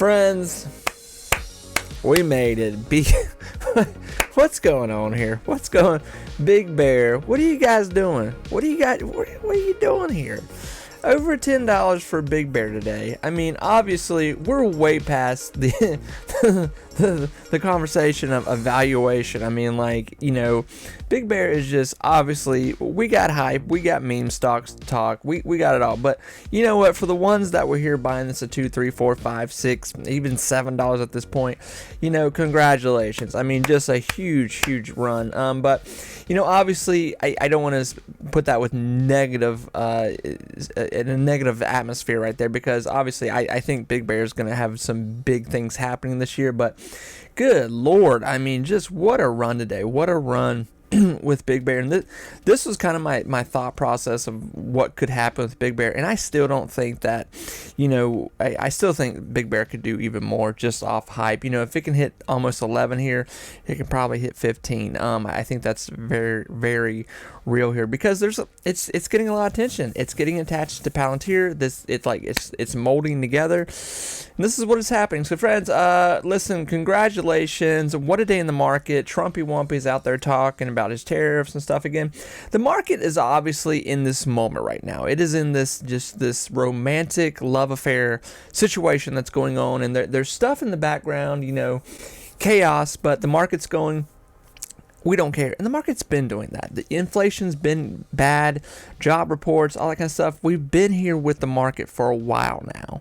Friends, we made it. What's going on here? Big Bear, what are you guys doing? What are you doing here? Over $10 for Big Bear today. I mean, obviously, we're way past the the conversation of evaluation. I mean, like, you know, Big Bear is just, obviously, we got hype, we got meme stocks to talk, we got it all. But you know what? For the ones that were here buying this at $2, $3, $4, $5, $6, even $7 at this point, you know, congratulations. I mean, just a huge run. But you know, obviously, I don't want to put that with negative, in a negative atmosphere right there, because obviously I think Big Bear is going to have some big things happening this year. But good Lord, I mean, just what a run today. What a run with Big Bear. And this was kind of my thought process of what could happen with Big Bear. And I still don't think that, you know, I still think Big Bear could do even more just off hype. You know, if it can hit almost 11 here, it can probably hit 15. I think that's very real here, because it's getting a lot of attention. It's getting attached to Palantir. It's molding together. And this is what is happening. So friends, listen, congratulations. What a day in the market. Trumpy Wumpy's out there talking about his tariffs and stuff again. The market is obviously in this moment right now. It is in this romantic love affair situation that's going on, and there's stuff in the background, you know, chaos, but the market's going, we don't care. And the market's been doing that. The inflation's been bad, job reports, all that kind of stuff. We've been here with the market for a while now.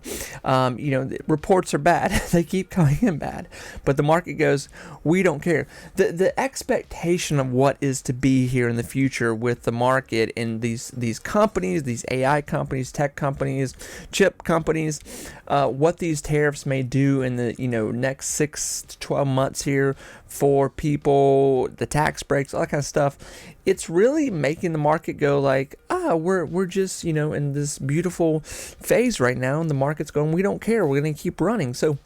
You know, the reports are bad. They keep coming in bad. But the market goes, we don't care. The expectation of what is to be here in the future with the market and these companies, these AI companies, tech companies, chip companies, what these tariffs may do in the, you know, next 6 to 12 months here for people, the tax breaks, all that kind of stuff. It's really making the market go like, we're just, you know, in this beautiful phase right now, and the market's going, we don't care, we're going to keep running. So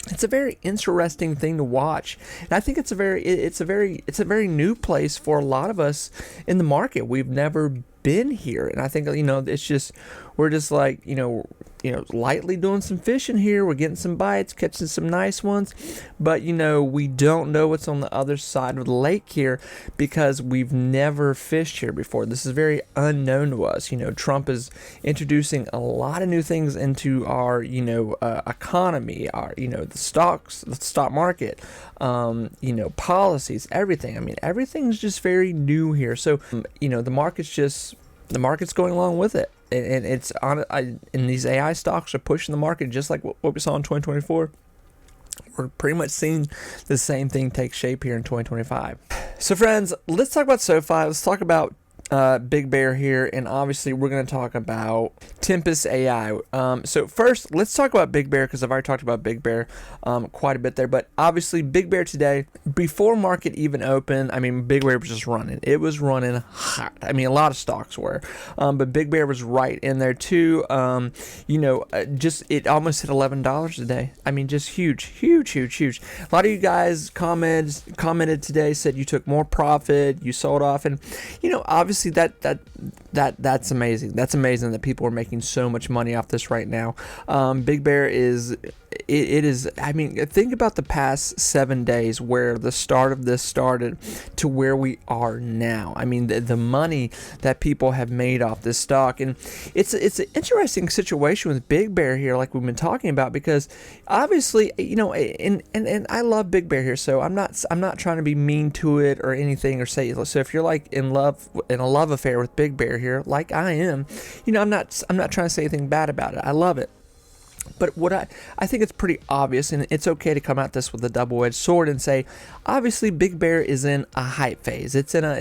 it's a very interesting thing to watch, and I think it's a very new place for a lot of us in the market. We've never been here, and I think, you know, it's just, we're just like, you know, lightly doing some fishing here. We're getting some bites, catching some nice ones, but you know, we don't know what's on the other side of the lake here, because we've never fished here before. This is very unknown to us. You know, Trump is introducing a lot of new things into our, you know, economy, our, you know, the stock market, you know, policies, everything. I mean, everything's just very new here. So, you know, the market's going along with it. And it's on. And these AI stocks are pushing the market just like what we saw in 2024. We're pretty much seeing the same thing take shape here in 2025. So friends, let's talk about SoFi. Let's talk about Big Bear here, and obviously we're going to talk about Tempus AI. So first, let's talk about Big Bear, because I've already talked about Big Bear quite a bit there. But obviously, Big Bear today, before market even opened, I mean, Big Bear was just running. It was running hot. I mean, a lot of stocks were, but Big Bear was right in there too. You know, just it almost hit $11 today. I mean, just huge. A lot of you guys commented today, said you took more profit, you sold off, and you know, obviously that's amazing. That's amazing that people are making so much money off this right now. Big Bear is, it is, I mean, think about the past 7 days where the start of this started to where we are now. I mean, the money that people have made off this stock, and it's an interesting situation with Big Bear here, like we've been talking about, because obviously, you know, and I love Big Bear here, so I'm not trying to be mean to it or anything, or say, so if you're like in a love affair with Big Bear here, like I am, you know, I'm not trying to say anything bad about it. I love it. But what I think it's pretty obvious, and it's okay to come at this with a double-edged sword and say, obviously, Big Bear is in a hype phase. It's in a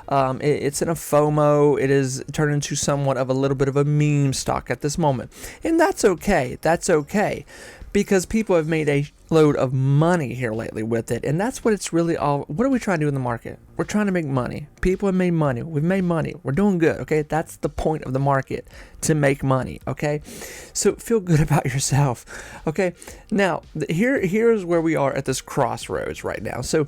FOMO. It is turned into somewhat of a little bit of a meme stock at this moment, and that's okay. That's okay, because people have made a load of money here lately with it, and that's what it's really all. What are we trying to do in the market? We're trying to make money. People have made money. We've made money. We're doing good. Okay, that's the point of the market, to make money. Okay, so feel good about yourself. Okay, now here's where we are at this crossroads right now. So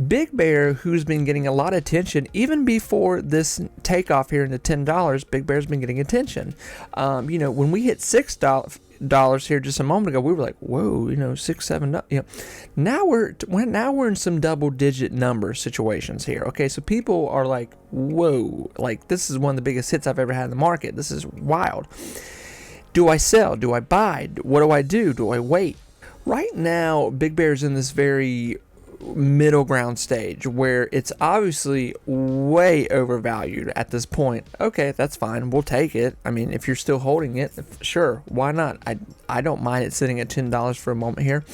Big Bear, who's been getting a lot of attention even before this takeoff here into $10, Big Bear's been getting attention. When we hit $6 here just a moment ago, we were like, whoa, $6, $7, now we're in some double digit number situations here. Okay, so people are like, whoa, like this is one of the biggest hits I've ever had in the market. This is wild. Do I sell? Do I buy? What do I do? Do I wait? Right now, Big Bear's in this very middle ground stage where it's obviously way overvalued at this point. Okay, that's fine. We'll take it. I mean, if you're still holding it, sure, why not? I don't mind it sitting at $10 for a moment here.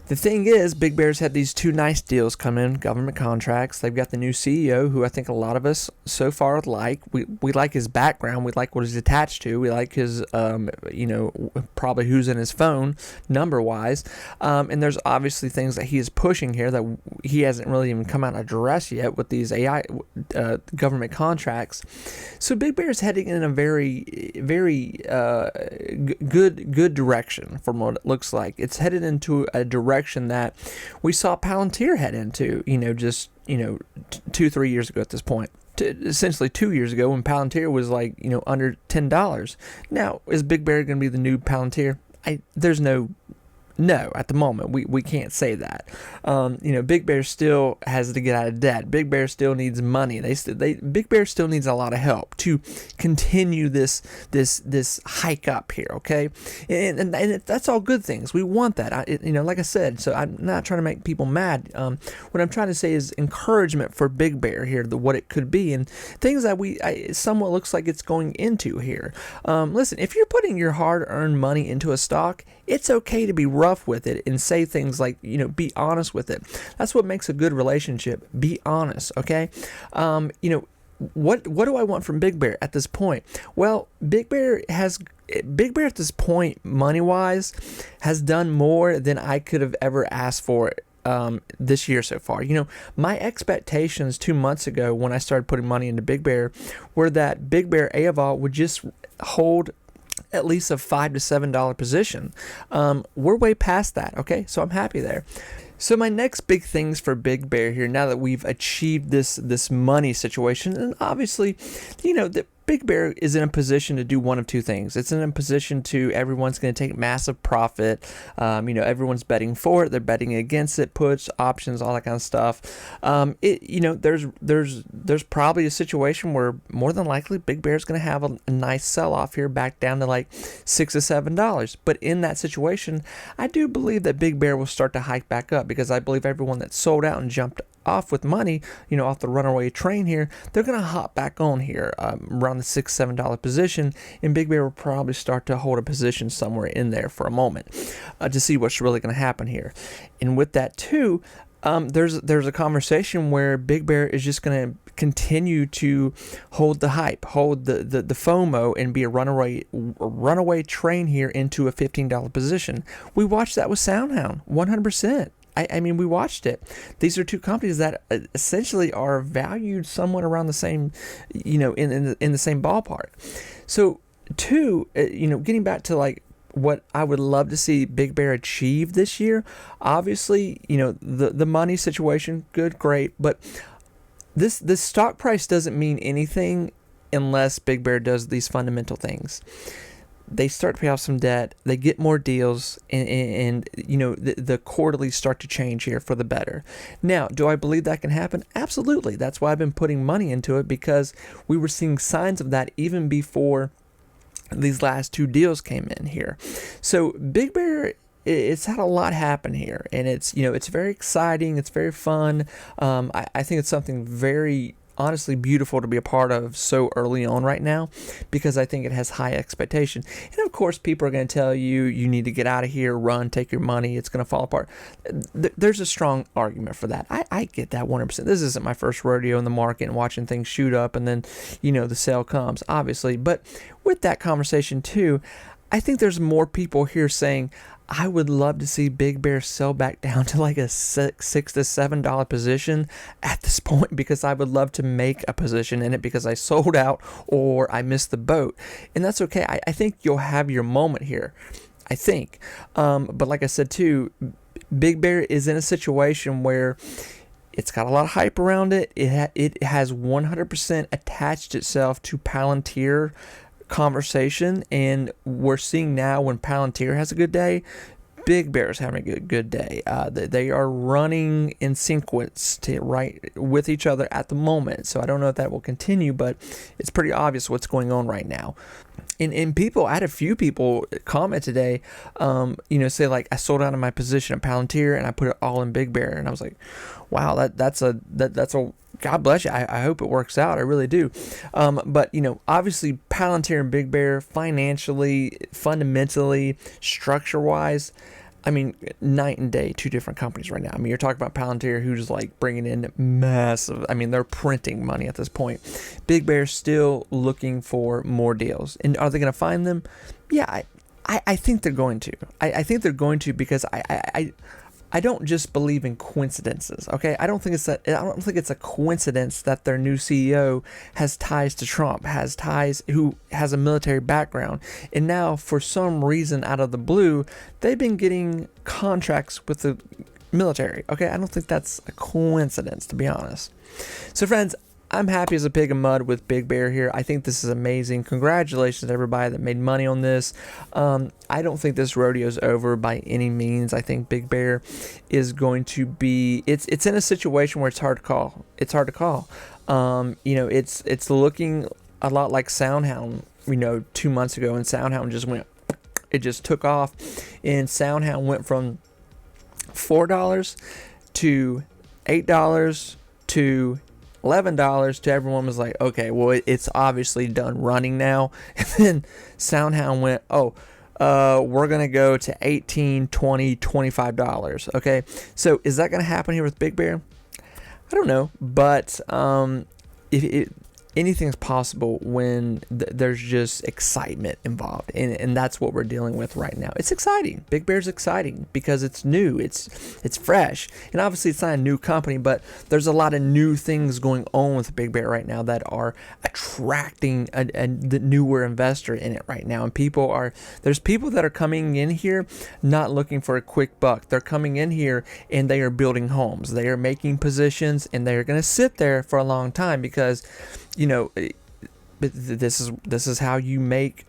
The thing is, Big Bear's had these two nice deals come in, government contracts. They've got the new CEO, who I think a lot of us so far like. We like his background. We like what he's attached to. We like his, probably who's in his phone, number-wise. And there's obviously things that he is pushing here that he hasn't really even come out and addressed yet with these AI government contracts. So Big Bear's heading in a very, very good direction from what it looks like. It's headed into a direction that we saw Palantir head into, 2-3 years ago at this point. Essentially 2 years ago when Palantir was like, under $10. Now, is Big Bear going to be the new Palantir? There's no, at the moment, we can't say that. Big Bear still has to get out of debt. Big Bear still needs money. Big Bear still needs a lot of help to continue this hike up here. Okay, and that's all good things. We want that. Like I said. So I'm not trying to make people mad. What I'm trying to say is encouragement for Big Bear here, what it could be, and things that somewhat looks like it's going into here. Listen, if you're putting your hard-earned money into a stock, it's okay to be rough with it and say things like, be honest with it. That's what makes a good relationship. Be honest, okay? What do I want from Big Bear at this point? Well, Big Bear at this point, money-wise, has done more than I could have ever asked for this year so far. My expectations 2 months ago when I started putting money into Big Bear were that Big Bear.ai would just hold at least a $5 to $7 position. We're way past that, okay? So I'm happy there. So my next big things for Big Bear here, now that we've achieved this money situation, and obviously, the Big Bear is in a position to do one of two things. It's in a position to, everyone's going to take massive profit. Everyone's betting for it. They're betting against it, puts, options, all that kind of stuff. There's probably a situation where more than likely Big Bear is going to have a nice sell-off here back down to like $6 to $7. But in that situation, I do believe that Big Bear will start to hike back up because I believe everyone that sold out and jumped off with money, off the runaway train here, they're going to hop back on here around the $6, $7 position, and Big Bear will probably start to hold a position somewhere in there for a moment to see what's really going to happen here. And with that too, there's a conversation where Big Bear is just going to continue to hold the hype, hold the FOMO, and be a runaway train here into a $15 position. We watched that with SoundHound, 100%. I mean, we watched it. These are two companies that essentially are valued somewhat around the same, in the same ballpark. So, getting back to like what I would love to see Big Bear achieve this year. Obviously, the money situation, good, great, but this stock price doesn't mean anything unless Big Bear does these fundamental things. They start to pay off some debt, they get more deals, and the quarterlies start to change here for the better. Now, do I believe that can happen? Absolutely. That's why I've been putting money into it, because we were seeing signs of that even before these last two deals came in here. So Big Bear, it's had a lot happen here, and it's very exciting, it's very fun. I think it's something very honestly beautiful to be a part of so early on right now, because I think it has high expectation. And of course, people are going to tell you, you need to get out of here, run, take your money, it's going to fall apart. There's a strong argument for that. I get that 100%. This isn't my first rodeo in the market and watching things shoot up and then, the sale comes, obviously. But with that conversation too, I think there's more people here saying, I would love to see Big Bear sell back down to like a $6 to $7 position at this point, because I would love to make a position in it because I sold out or I missed the boat. And that's okay. I think you'll have your moment here. I think. But like I said too, Big Bear is in a situation where it's got a lot of hype around it. It has 100% attached itself to Palantir conversation, and we're seeing now when Palantir has a good day, Big Bear is having a good day. They are running in sequence with each other at the moment. So I don't know if that will continue, but it's pretty obvious what's going on right now. And people, I had a few people comment today, say like, I sold out of my position at Palantir and I put it all in Big Bear, and I was like, wow, that's a God bless you. I hope it works out. I really do. But obviously Palantir and Big Bear, financially, fundamentally, structure-wise, I mean, night and day, two different companies right now. I mean, you're talking about Palantir, who's like bringing in massive, I mean, they're printing money at this point. Big Bear's still looking for more deals. And are they going to find them? Yeah, I think they're going to. I think they're going to, because I don't just believe in coincidences, okay? I don't think it's a coincidence that their new CEO has ties to Trump, who has a military background, and now for some reason out of the blue, they've been getting contracts with the military, okay? I don't think that's a coincidence, to be honest. So friends, I'm happy as a pig in mud with Big Bear here. I think this is amazing. Congratulations to everybody that made money on this. I don't think this rodeo's over by any means. I think Big Bear is going to be, it's in a situation where it's hard to call. It's hard to call. It's looking a lot like SoundHound, 2 months ago, and SoundHound just took off, and SoundHound went from $4 to $8 to $11 to everyone was like, okay, well, it's obviously done running now. And then SoundHound went, we're going to go to $18, $20, $25. Okay. So is that going to happen here with Big Bear? I don't know, but anything's possible when there's just excitement involved, and that's what we're dealing with right now. It's exciting. Big Bear's exciting because it's new, it's fresh, and obviously it's not a new company, but there's a lot of new things going on with Big Bear right now that are attracting the newer investor in it right now. And there's people that are coming in here not looking for a quick buck. They're coming in here and they are building homes. They are making positions, and they are going to sit there for a long time because this is how you make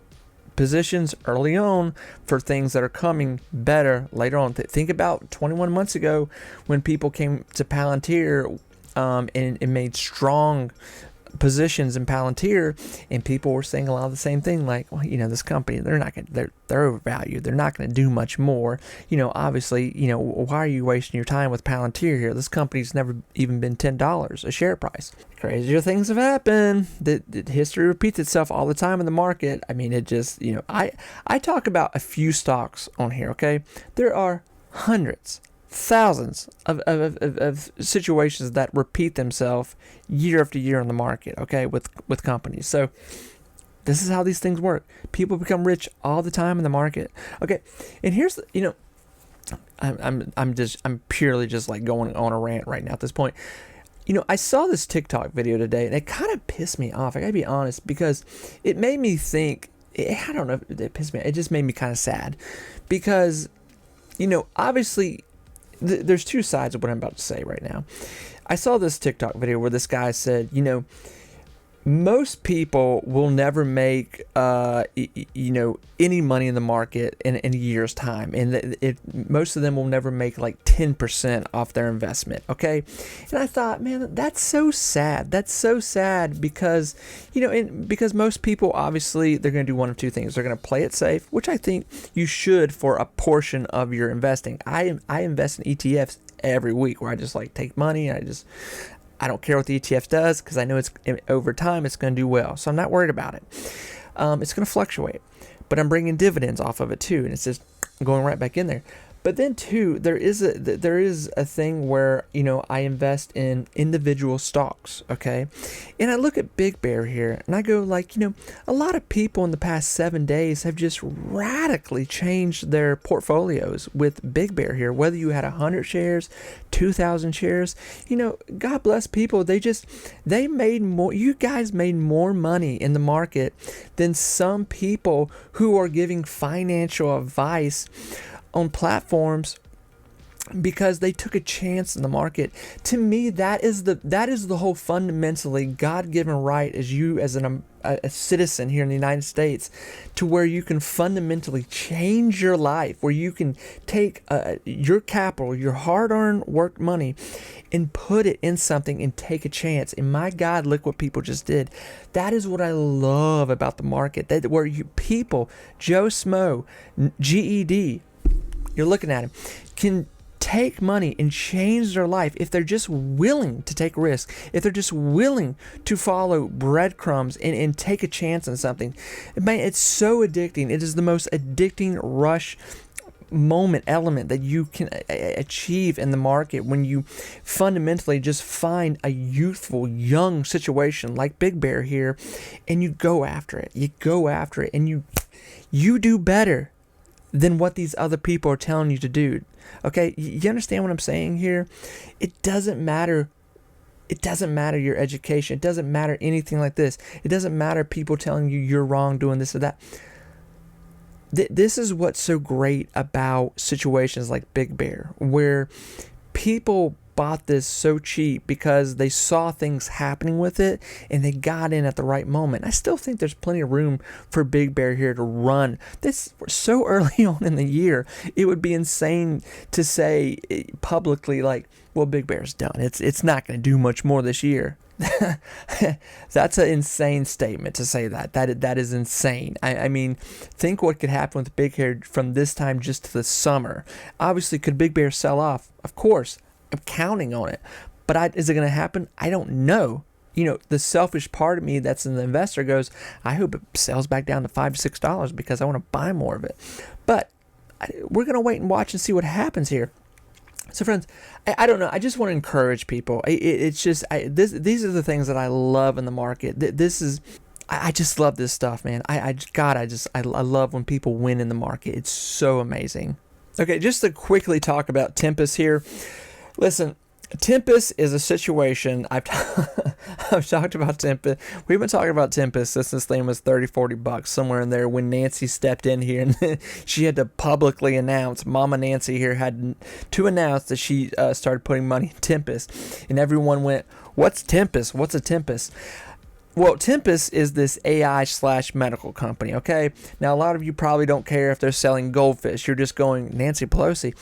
positions early on for things that are coming better later on. Think about 21 months ago when people came to Palantir and made strong positions in Palantir, and people were saying a lot of the same thing, like, well, this company, they're overvalued, they're not going to do much more, obviously, why are you wasting your time with Palantir here? This company's never even been $10 a share price. Crazier things have happened. The history repeats itself all the time in the market. I mean, it just, I talk about a few stocks on here, okay? There are hundreds, thousands of situations that repeat themselves year after year in the market, okay, with companies. So this is how these things work. People become rich all the time in the market. Okay, and here's I'm purely just like going on a rant right now at this point. I saw this TikTok video today, and it kind of pissed me off. I gotta be honest, because it made me think. I don't know if it pissed me. It just made me kind of sad, because obviously. There's two sides of what I'm about to say right now. I saw this TikTok video where this guy said, most people will never make, any money in the market in a year's time. And most of them will never make like 10% off their investment. Okay. And I thought, man, that's so sad. That's so sad because, because most people, obviously, they're going to do one of two things. They're going to play it safe, which I think you should for a portion of your investing. I invest in ETFs every week where I just like take money and I don't care what the ETF does because I know it's over time it's going to do well. So I'm not worried about it. It's going to fluctuate, but I'm bringing dividends off of it too, and it's just going right back in there. But then too, there is a thing where, you know, I invest in individual stocks, okay? And I look at Big Bear here and I go like, you know, a lot of people in the past 7 days have just radically changed their portfolios with Big Bear here. Whether you had 100 shares, 2,000 shares, you know, God bless people. They made more, you guys made more money in the market than some people who are giving financial advice on platforms because they took a chance in the market. To me, that is the whole fundamentally God-given right as you as a citizen here in the United States, to where you can fundamentally change your life, where you can take your capital, your hard-earned work money, and put it in something and take a chance. And my God, look what people just did. That is what I love about the market. That where you people, Joe Smo, GED, you're looking at him, can take money and change their life if they're just willing to take risks, if they're just willing to follow breadcrumbs and take a chance on something. Man, it's so addicting. It is the most addicting rush element that you can achieve in the market when you fundamentally just find a youthful, young situation like Big Bear here, and you go after it. You go after it, and you do better than what these other people are telling you to do. Okay, you understand what I'm saying here? It doesn't matter. It doesn't matter your education. It doesn't matter anything like this. It doesn't matter people telling you you're wrong doing this or that. This is what's so great about situations like Big Bear, where people bought this so cheap because they saw things happening with it and they got in at the right moment. I still think there's plenty of room for Big Bear here to run. This so early on in the year, it would be insane to say publicly like, well, Big Bear's done. It's not going to do much more this year. That's an insane statement to say that. That is insane. I mean, think what could happen with Big Bear from this time just to the summer. Obviously, could Big Bear sell off? Of course. I'm counting on it. But is it going to happen? I don't know. You know, the selfish part of me that's an investor goes, I hope it sells back down to $5 to $6 because I want to buy more of it. But we're going to wait and watch and see what happens here. So friends, I don't know. I just want to encourage people. It's just, these are the things that I love in the market. I just love this stuff, man. I love when people win in the market. It's so amazing. Okay, just to quickly talk about Tempus here. Listen, Tempus is a situation, I've talked about Tempus. We've been talking about Tempus since this thing was $30-$40 somewhere in there when Nancy stepped in here and she had to publicly announce, Mama Nancy here had to announce that she started putting money in Tempus. And everyone went, what's Tempus? What's a Tempus? Well, Tempus is this AI/medical company, okay? Now, a lot of you probably don't care if they're selling goldfish. You're just going, Nancy Pelosi.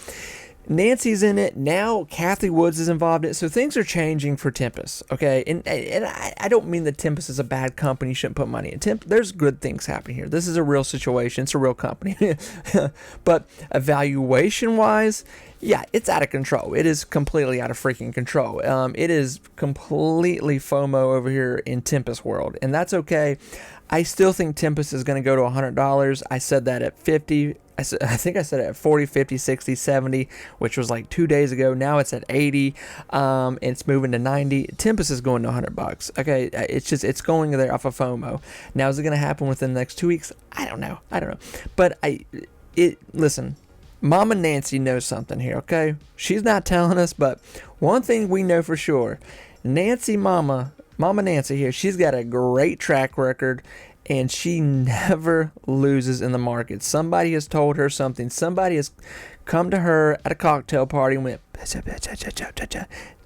Nancy's in it. Now Kathy Woods is involved in it. So things are changing for Tempus, okay? And I don't mean that Tempus is a bad company. You shouldn't put money in. There's good things happening here. This is a real situation. It's a real company. But evaluation-wise, yeah, it's out of control. It is completely out of freaking control. It is completely FOMO over here in Tempus world. And that's okay. I still think Tempus is going to go to $100. I said that at 50. I think I said it at 40, 50, 60, 70, which was like 2 days ago. Now it's at 80. And it's moving to 90. Tempus is going to $100. Okay, it's going there off of FOMO. Now is it going to happen within the next 2 weeks? I don't know. But listen. Mama Nancy knows something here, okay? She's not telling us, but one thing we know for sure, Mama Nancy here, she's got a great track record, and she never loses in the market. Somebody has told her something. Somebody has come to her at a cocktail party and went,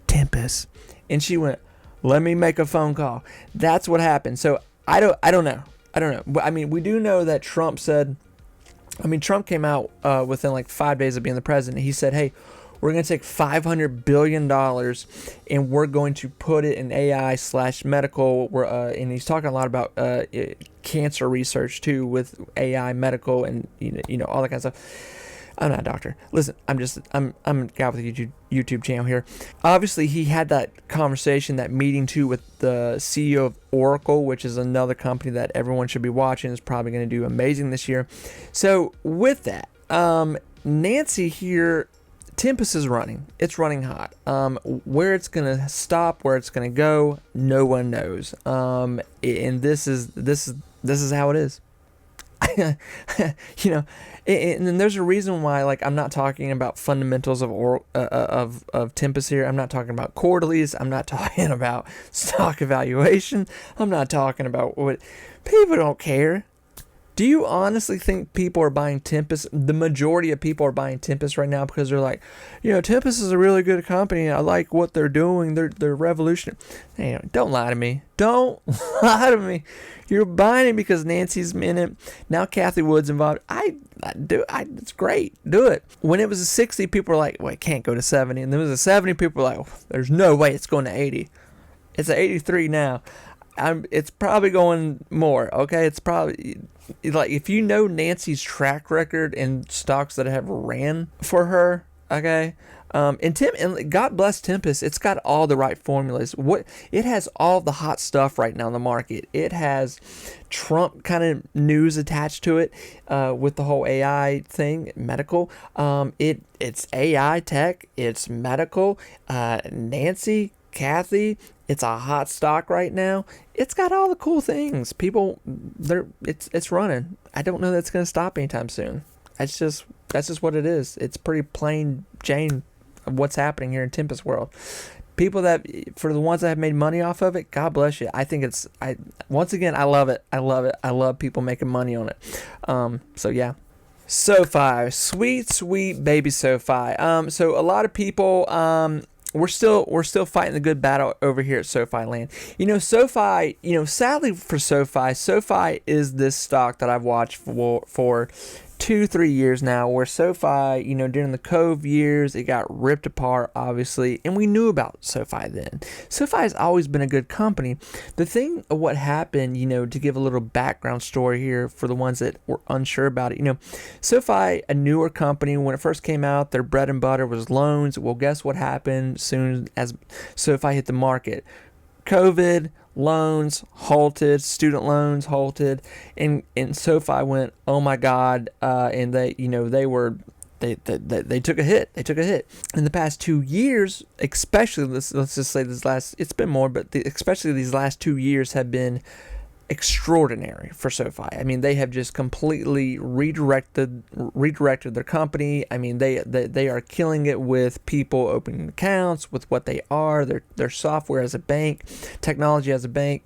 Tempus. And she went, let me make a phone call. That's what happened. So I don't know. I mean, we do know that Trump came out within like 5 days of being the president. He said, hey, we're going to take $500 billion and we're going to put it in AI/medical. And he's talking a lot about cancer research too with AI, medical, and you know all that kind of stuff. I'm not a doctor. Listen, I'm a guy with a YouTube channel here. Obviously, he had that conversation, that meeting too with the CEO of Oracle, which is another company that everyone should be watching. Is probably going to do amazing this year. So with that, Nancy here, Tempus is running. It's running hot. Where it's gonna stop, where it's gonna go, no one knows. And this is how it is. You know, and then there's a reason why, like, I'm not talking about fundamentals of Tempus here. I'm not talking about quarterlies. I'm not talking about stock evaluation. I'm not talking about what people don't care. Do you honestly think people are buying Tempus? The majority of people are buying Tempus right now because they're like, Tempus is a really good company. I like what they're doing. They're revolutionary. Hey, don't lie to me. Don't lie to me. You're buying it because Nancy's in it. Now Kathy Wood's involved. It's great. Do it. When it was a 60, people were like, well, it can't go to 70. And there was a 70, people were like, there's no way it's going to 80. It's at 83 now. It's probably going more. Okay, it's probably like, if you know Nancy's track record in stocks that have ran for her. Okay, and God bless Tempus. It's got all the right formulas. It has all the hot stuff right now in the market. It has Trump kind of news attached to it, with the whole AI thing, medical. It's AI tech. It's medical. Nancy, Kathy. It's a hot stock right now. It's got all the cool things. People, it's running. I don't know that's going to stop anytime soon. That's just what it is. It's pretty plain Jane of what's happening here in Tempus world. People for the ones that have made money off of it, God bless you. I think once again, I love it. I love it. I love people making money on it. So yeah. SoFi, sweet baby SoFi. So a lot of people, we're still fighting the good battle over here at SoFi land. SoFi, sadly for SoFi is this stock that I've watched for 2-3 years now, where SoFi, during the COVID years, it got ripped apart, obviously, and we knew about SoFi then. SoFi has always been a good company. The thing of what happened, to give a little background story here for the ones that were unsure about it, SoFi, a newer company, when it first came out, their bread and butter was loans. Well, guess what happened soon as SoFi hit the market? COVID, loans halted, student loans halted, and SoFi went, oh my God, and they took a hit. They took a hit in the past 2 years, especially let's just say it's been more, but especially these last 2 years have been extraordinary for SoFi. I mean, they have just completely redirected their company. I mean, they are killing it with people opening accounts, with what they are, their software as a bank, technology as a bank.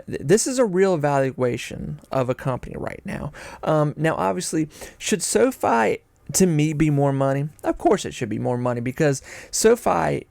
This is a real evaluation of a company right now. Now, obviously, should SoFi, to me, be more money? Of course it should be more money, because SoFi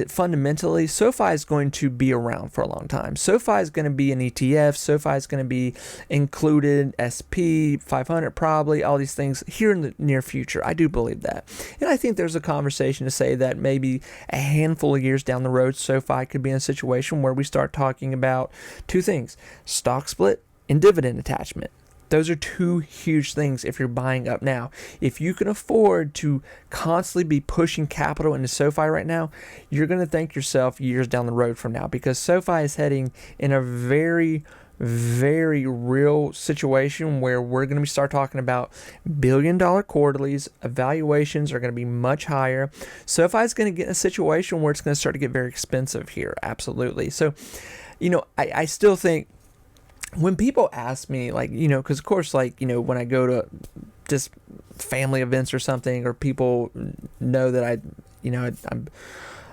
fundamentally, SoFi is going to be around for a long time. SoFi is going to be an ETF. SoFi is going to be included, SP 500 probably, all these things here in the near future. I do believe that. And I think there's a conversation to say that maybe a handful of years down the road, SoFi could be in a situation where we start talking about two things: stock split and dividend attachment. Those are two huge things if you're buying up now. If you can afford to constantly be pushing capital into SoFi right now, you're going to thank yourself years down the road from now, because SoFi is heading in a very, very real situation where we're going to start talking about billion-dollar quarterlies. Evaluations are going to be much higher. SoFi is going to get in a situation where it's going to start to get very expensive here. Absolutely. So, I still think, when people ask me, because of course, when I go to just family events or something, or people know that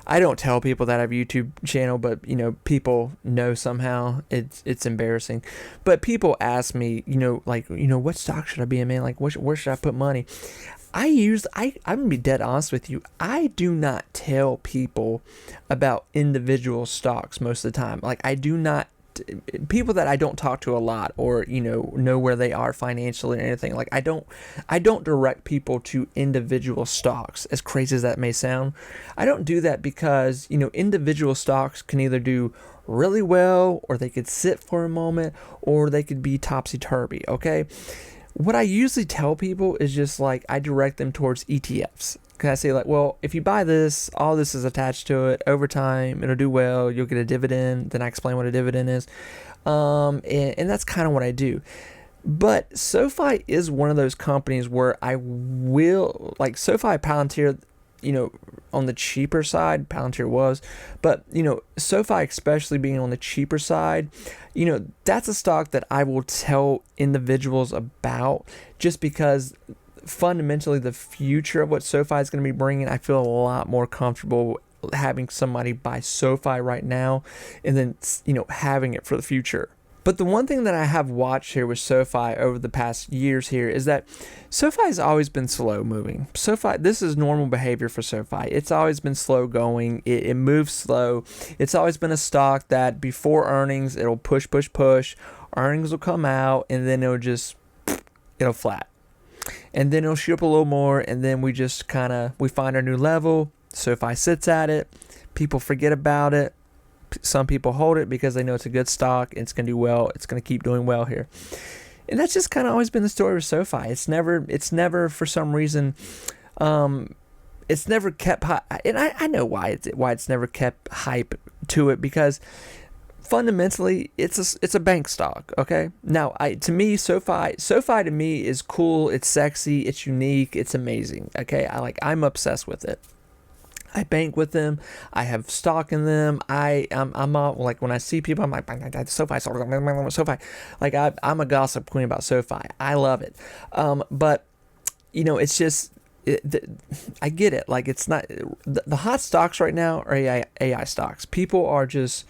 I don't tell people that I have a YouTube channel, but people know somehow. It's embarrassing. But people ask me, what stock should I be in, man? Where should I put money? I'm gonna be dead honest with you. I do not tell people about individual stocks most of the time. I do not. People that I don't talk to a lot, or know where they are financially or anything, I don't direct people to individual stocks, as crazy as that may sound. I don't do that because individual stocks can either do really well, or they could sit for a moment, or they could be topsy-turvy. Okay, what I usually tell people is just I direct them towards ETFs. Can I say, well, if you buy this, all this is attached to it. Over time, it'll do well. You'll get a dividend. Then I explain what a dividend is. And that's kind of what I do. But SoFi is one of those companies where I will, like SoFi, Palantir, on the cheaper side, Palantir was, but, SoFi especially being on the cheaper side, that's a stock that I will tell individuals about, just because fundamentally the future of what SoFi is going to be bringing, I feel a lot more comfortable having somebody buy SoFi right now and then, having it for the future. But the one thing that I have watched here with SoFi over the past years here is that SoFi has always been slow moving. SoFi, this is normal behavior for SoFi. It's always been slow going. It moves slow. It's always been a stock that before earnings, it'll push. Earnings will come out and then it'll flat. And then it'll shoot up a little more, and then we just we find our new level. SoFi sits at it. People forget about it. Some people hold it because they know it's a good stock. It's going to do well. It's going to keep doing well here. And that's just kind of always been the story with SoFi. It's never for some reason, it's never kept high. And I know why it's never kept hype to it, because fundamentally it's a bank stock. Okay. Now to me, SoFi to me is cool. It's sexy. It's unique. It's amazing. Okay. I'm obsessed with it. I bank with them. I have stock in them. I'm all, like, when I see people, I'm like, SoFi. Like, I'm a gossip queen about SoFi. I love it. But it's just, I get it. Like, it's not the hot stocks right now are AI stocks. People are just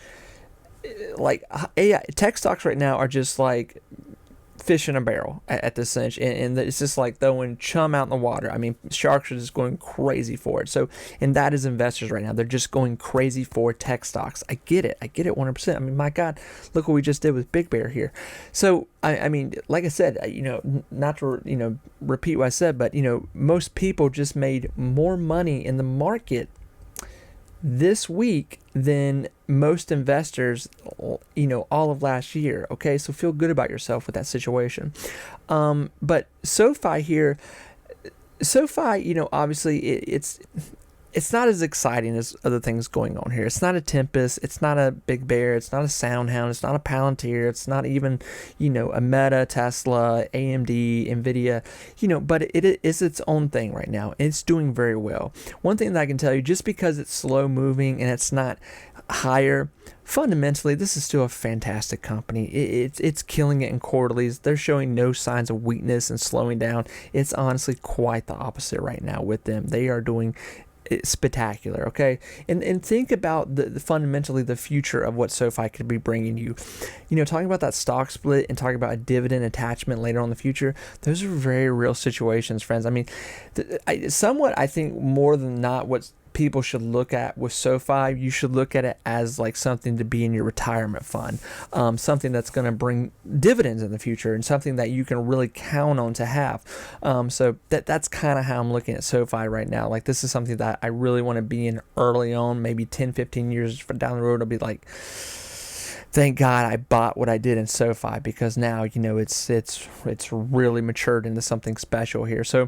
like AI tech stocks right now are just like fish in a barrel at this cinch, and it's just like throwing chum out in the water. I mean, sharks are just going crazy for it. So, and that is investors right now. They're just going crazy for tech stocks. I get it 100%. I mean, my God, look what we just did with Big Bear here. So, I mean, like I said, not to repeat what I said, but most people just made more money in the market this week than most investors, all of last year. Okay, so feel good about yourself with that situation. But SoFi here, obviously it's not as exciting as other things going on here. It's not a Tempus, it's not a Big Bear, it's not a SoundHound, it's not a Palantir, it's not even, a Meta, Tesla, AMD, Nvidia, but it is its own thing right now. It's doing very well. One thing that I can tell you, just because it's slow moving and it's not higher, fundamentally this is still a fantastic company. It's killing it in quarterlies. They're showing no signs of weakness and slowing down. It's honestly quite the opposite right now with them. They are doing spectacular. Okay, and think about the fundamentally the future of what SoFi could be bringing you. Talking about that stock split and talking about a dividend attachment later on in the future, those are very real situations, friends. I mean, I think more than not, what people should look at with SoFi, you should look at it as like something to be in your retirement fund, something that's going to bring dividends in the future, and something that you can really count on to have. So that's kind of how I'm looking at SoFi right now. Like, this is something that I really want to be in early on, maybe 10, 15 years down the road. I'll be like, thank God I bought what I did in SoFi, because now, it's really matured into something special here. So,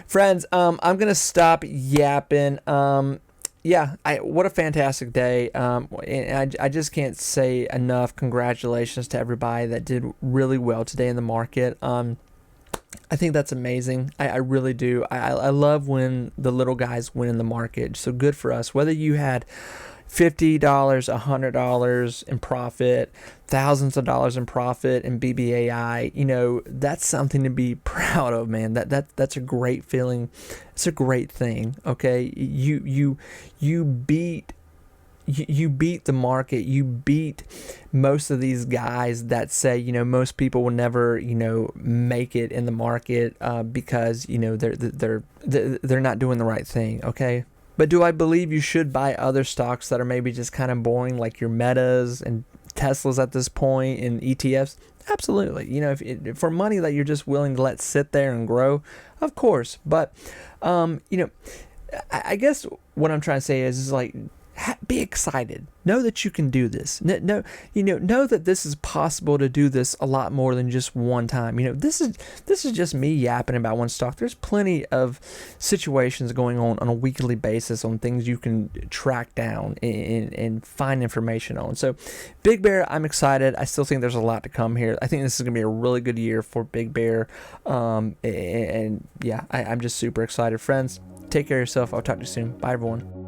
friends, I'm going to stop yapping. What a fantastic day. And I just can't say enough congratulations to everybody that did really well today in the market. I think that's amazing. I really do. I love when the little guys win in the market. So good for us. Whether you had $50, $100 in profit, thousands of dollars in profit in Bbai, that's something to be proud of, man. That's a great feeling. It's a great thing. Okay, you beat the market. You beat most of these guys that say, most people will never, make it in the market because they're not doing the right thing. Okay. But do I believe you should buy other stocks that are maybe just kind of boring, like your Metas and Teslas at this point, and ETFs? Absolutely. For money that you're just willing to let sit there and grow, of course. But, I guess what I'm trying to say is like, be excited. Know that you can do this. Know that this is possible to do this a lot more than just one time. This is just me yapping about one stock. There's plenty of situations going on a weekly basis on things you can track down and find information on. So Big Bear, I'm excited. I still think there's a lot to come here. I think this is going to be a really good year for Big Bear. And yeah, I'm just super excited. Friends, take care of yourself. I'll talk to you soon. Bye, everyone.